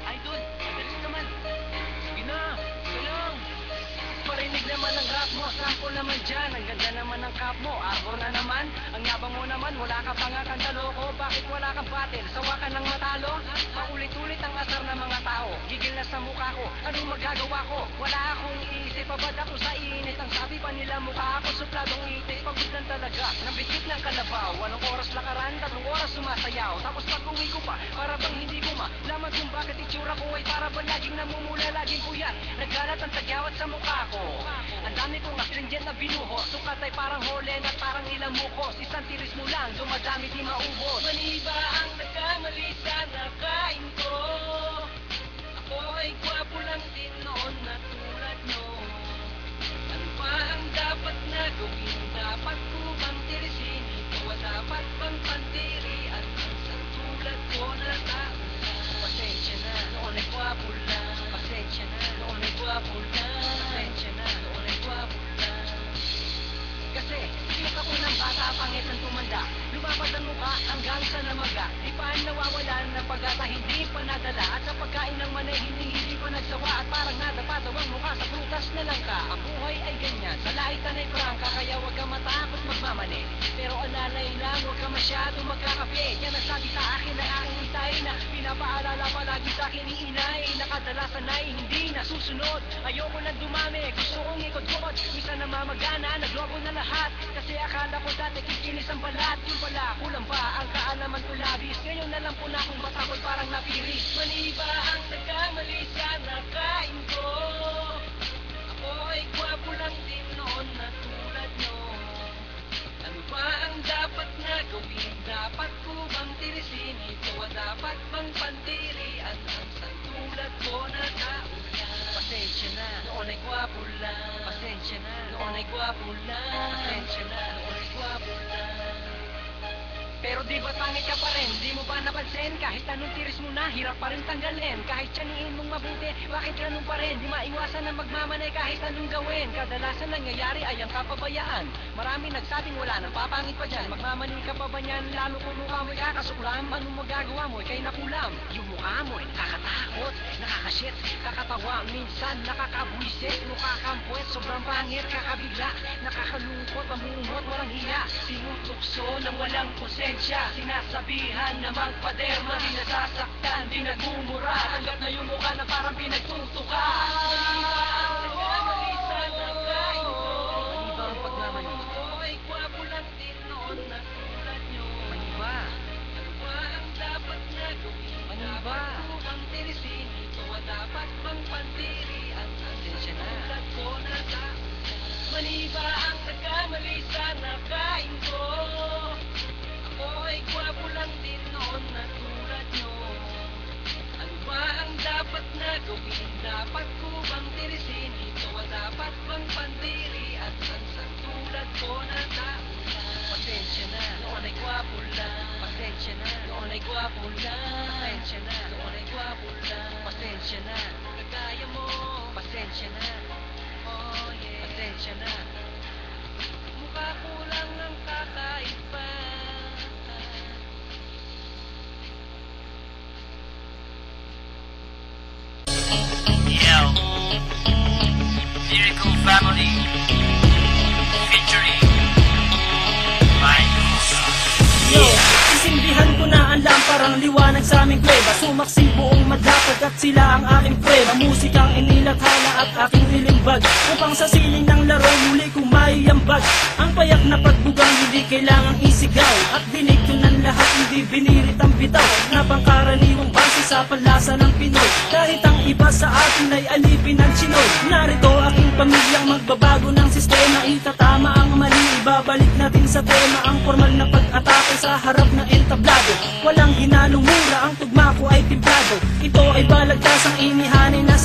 Idol, madalas naman. Sige na, ito lang. Parinig naman ang rap mo, sample naman dyan. Ang ganda naman ng cap mo, arbor na naman. Ang yabang mo naman, wala ka pa nga kang taloko. Bakit wala kang battle? Sawa ka ng matalo? Paulit-ulit ang asar ng mga tao. Gigil na sa mukha ko, anong magagawa ko? Wala akong iisip, abad ako sa init. Ang sabi pa nila mukha ako, supladong itik. Pagod lang talaga, nabitik ng kalabaw. Anong oras lakaran, 3 oras sumasayaw. Tapos pag uwi ko pa, para bang hindi ko malaman kung bakit itsura ko ay para bang laging namumula, laging puyat. Nagkalat ang tagyawat sa mukha ko. Ang dami kong astringent na binuhos. Sukat ay parang holen at parang ilang mukos. Isang tiris mo lang, dumadami di maubos. Mali ba ang nagkamali sa nakain ko? Ako ay gwapo lang din noon na tulad nyo. Ano pa ang dapat na gawin? Dapat ko bang tirisin ito? Dapat bang pandirian ang isang tulad ko na tao? Pasensya na, noon ay gwapo lang. Pasensya na, noon ay gwapo lang. Pasensya na, noon ay gwapo lang. Kasi, cute ako ng bata, pangit ang tumanda. Lumapad ang mukha hanggang sa namaga. Di pa nawawalan ng pag-asa, hindi pa nadala. At sa pagkain ng manay, hindi pa nagsawa. At parang nadapadaw ang mukha sa prutas na lang ka. Ang buhay ay ganyan, sa laitan ay prangka. Kaya huwag ka matakot magmamani. Pero alalay lang, huwag ka masyadong magkakape. Yan ang sabi sa akin na aking itay na pinapaalala palagi sa akin ni inay. Nakadalasan ay hindi nasusunod. Ayoko na dumami, gusto kong ikot-kot. Minsan namamagana, naglobo na lahat. Kasi akala ko dati kikinis ang balat. Yung pala, kulang pa ang kaalaman ko labis. Ngayon na lang po na akong batakot parang napiris. Mali ba ang nagkamali sa nakain ko? Ako ay gwapo lang din noon na tulad nyo. Ano ba ang dapat na gawin? Dapat ko bang tirisin ito? Dapat bang pandirian ang santulad ko na tao lang? Pasensya na, noon ay gwapo lang. Pasensya na, noon ay gwapo lang. Pasensya na, noon ay gwapo lang. Pero di ba pangit ka pa rin? Di mo ba napansin? Kahit anong tiris mo na, hirap pa rin tanggalin. Kahit tiyaniin mong mabuti, bakit ganun pa rin? Di maiwasan na magmamanay kahit anong gawin. Kadalasan nangyayari ay ang kapabayaan. Marami nagsabing wala nang papangit pa dyan. Magmamani ka pa ba niyan? Lalo kung mukha mo'y kakasuklam. Anong magagawa mo? Ika'y nakulam. Yung mukha mo'y nakakatakot, nakakashit, kakatawa, minsan nakakabwisit, nakakampwet, sobrang pangit, kakabigla, nakakalungkot, pamungot, walang hiya. Sinutukso ng walang konsensya. Sinasabihan na magpaderma, di nasasaktan, di nagmumura. Tanggap na yung mukha na parang pinagtutuka. Mali ba ang pagmamali? Ako ay gwapo lang din noon na tulad nyo. Mali ba? Ano ba ang dapat na gawin? Mali ba? Dapat ko bang tirisin ito? Dapat bang pandirian ang tulad ko na tao? Mali ba ang nagkamali sa nakain ko? Ako ay gwapo lang din noon na tulad nyo. Ano ba ang dapat na gawin? Dapat ko bang tirisin ito? Dapat bang pandirian ang santulad ko na tao lang? Pasensya na, noon ay gwapo lang. Pasensya na, noon ay gwapo lang. Pasensya na, noon ay gwapo lang. Pasensya na, kagaya mo. Pasensya na, oh yeah. Pasensya na, mukha ko lang ang kakaiba. Miracle Family featuring Mike. Isindihan ko na ang lamparang liwanag sa aming kuweba. Sumaksi buong madlatag at sila ang aking prueba. Musikang inilathala at aking nilimbag, upang sa siling ng laro muli kong maiambag. Ang payak na pagbugang hindi kailangang isigaw, at dinig ng lahat hindi binirit ang bitaw na pangkaraniwang base sa panlasa ng Pinoy. Kahit ang iba sa atin ay alipin ng Chinoy. Narito aking pamilyang magbabago ng sistema. Itatama ang mali, ibabalik natin sa tema ang formal na pag-atake sa harap ng entablado. Walang hinalong mura, ang tugma ko ay timplado. Ito ay balagtas ang inihanin na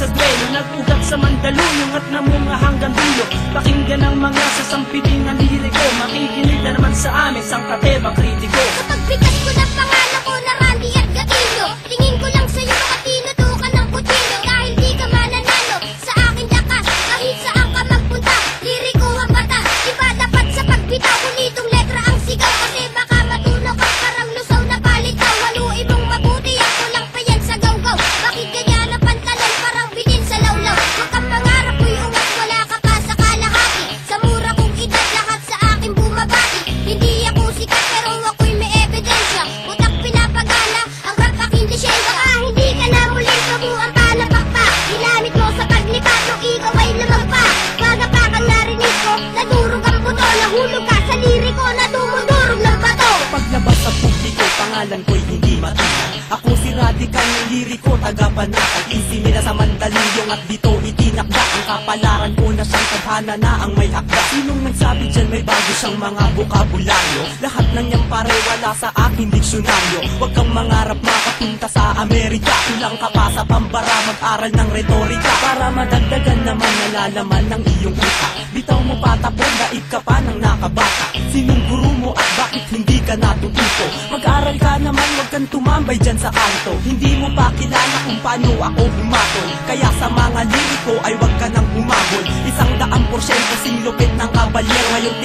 nag-ugat sa Mandaluyong at namunga hanggang dulo. Pakinggan ang mga sasampitin ng liriko, makikinig na naman sa amin sang katebang kritiko. Kapag bigas ko na pangalan ko na Randy at Gatillo, tingin ko lang sa'yo baka tinutukan ng kutsilyo. Dahil di ka mananalo sa aking lakas, kahit saan ka magpunta, liriko ang bata. Iba dapat sa pagbitaw, kulitong letra ang sigaw. Kasi baka matunaw ka parang lusaw na palitaw. Haluin mong mabuti, ako lang pa yan sa gaw-gaw. Bakit ganyan ang pantalon parang bilin sa lawlaw? Huwag kang pangarap ko'y ungat, wala ka pa sa kalahati. Sa mura kong edad, lahat sa akin bumabati. Hindi ako sikat pero ako'y may ebidensya. Utak pinapagana, ang rap aking lisensya. Baka hindi ka na muling kabuang palapak pa. Ginamit mo sa paglipat, nung ikaw ay lamang pa. Baga pa kang narinig ko, nadurog ang buto. Nahulog ka sa liriko na dumudurog ng bato. Paglabas sa publiko, pangalan ko'y hindi matinan. Ako si Radical ng liriko, taga-panatag. Easy nila sa Mandaluyong at dito itinakda. Ang kapalaran ko na siyang tadhana na ang may akda. Sinong nagsabi dyan may bago siyang mga bokabularyo? Lahat ng niyang pare wala sa aking diksyonaryo. Huwag kang mangarap makapunta sa Amerika. Kulang ka pa sa pambara, mag-aral ng retorika. Para madagdagan naman nalalaman ng iyong utak. Bitaw mo patapon, daig ka pa ng nakabata. Sinong guru mo at bakit hindi ka natututo? Mag-aral ka naman, huwag kang tumambay dyan sa kanto. Hindi mo pa kilala kung paano ako humatol. Kaya sa mga liriko ay huwag ka nang humabol. 100% singlupit ng kabalyer. Ngayon